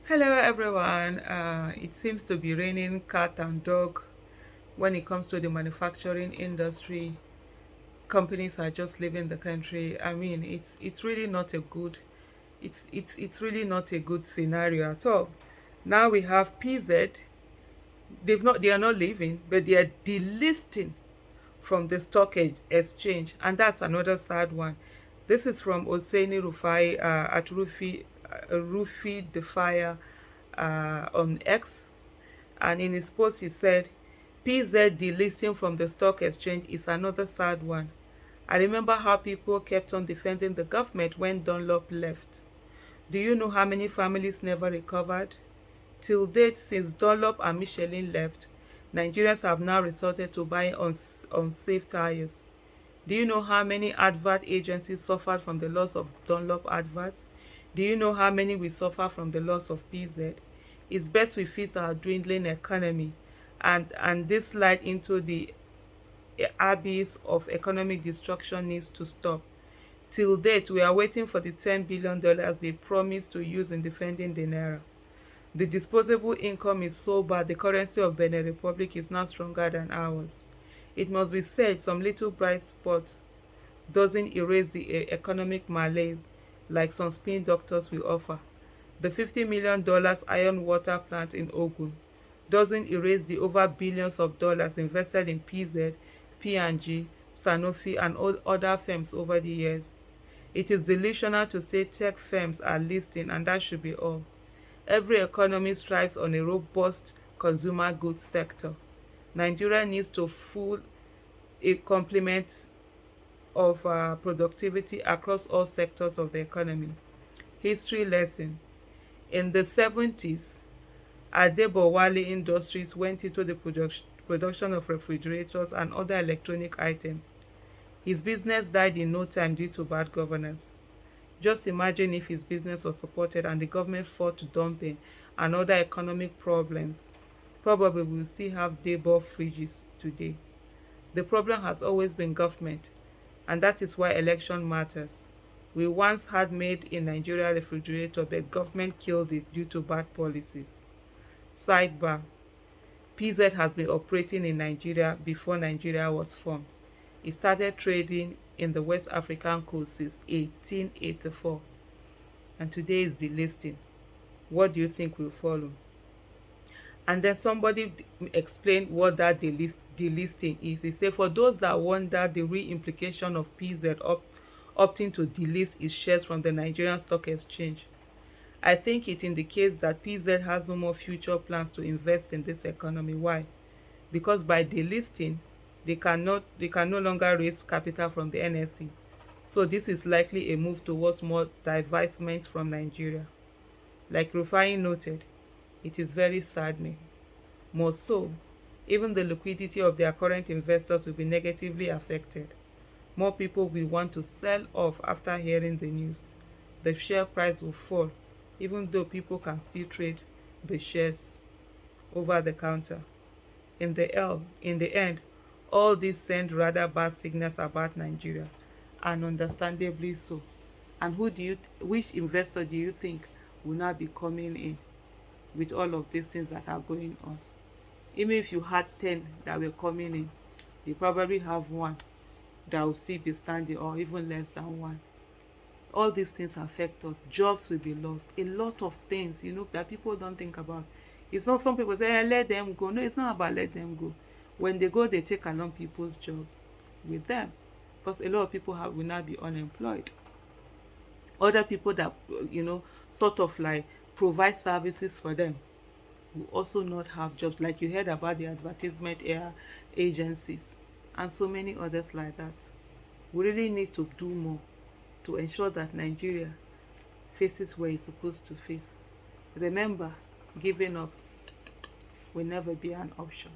Hello everyone. It seems to be raining cat and dog when it comes to the manufacturing industry. Companies are just leaving the country. I mean, it's really not a good it's really not a good scenario at all. Now we have PZ. They are not leaving, but they are delisting from the exchange, and that's another sad one. This is from Hosseini Rufai at Rufi the Fire on X, and in his post he said, PZ delisting from the stock exchange is another sad one. I remember how people kept on defending the government when Dunlop left. Do you know how many families never recovered? Till date, since Dunlop and Michelin left, Nigerians have now resorted to buying unsafe tires. Do you know how many advert agencies suffered from the loss of Dunlop adverts? Do you know how many will suffer from the loss of PZ? It's best we fix our dwindling economy, and this slide into the abyss of economic destruction needs to stop. Till date, we are waiting for the $10 billion they promised to use in defending the naira. The disposable income is so bad the currency of Benin Republic is now stronger than ours. It must be said some little bright spots doesn't erase the economic malaise like some spin doctors will offer. The $50 million iron water plant in Ogun doesn't erase the over billions of dollars invested in PZ, P&G, Sanofi and other firms over the years. It is delusional to say tech firms are listing and that should be all. Every economy thrives on a robust consumer goods sector. Nigeria needs to full a complement of productivity across all sectors of the economy. History lesson. In the 70s, Adebowale Industries went into the production of refrigerators and other electronic items. His business died in no time due to bad governance. Just imagine if his business was supported and the government fought dumping and other economic problems. Probably we will still have day-bought fridges today. The problem has always been government, and that is why election matters. We once had made in Nigeria refrigerator, but government killed it due to bad policies. Sidebar: PZ has been operating in Nigeria before Nigeria was formed. It started trading in the West African coast since 1884, and today is the listing. What do you think will follow? And then somebody explained what that delisting is. He said, for those that wonder the real implication of PZ opting to delist its shares from the Nigerian Stock Exchange, I think it indicates that PZ has no more future plans to invest in this economy. Why? Because by delisting, they can no longer raise capital from the NSE. So this is likely a move towards more divestment from Nigeria. Like Rufai noted, it is very saddening. More so, even the liquidity of their current investors will be negatively affected. More people will want to sell off after hearing the news. The share price will fall, even though people can still trade the shares over the counter. In the end, all these send rather bad signals about Nigeria, and understandably so. And which investor do you think will not be coming in with all of these things that are going on? Even if you had 10 that were coming in, you probably have one that will still be standing, or even less than one. All these things affect us. Jobs will be lost. A lot of things, that people don't think about. It's not, some people say, let them go. No, it's not about let them go. When they go, they take along people's jobs with them, because a lot of people will not be unemployed. Other people that sort of like provide services for them will also not have jobs, like you heard about the advertisement agencies and so many others like that. We really need to do more to ensure that Nigeria faces where it's supposed to face. Remember, giving up will never be an option.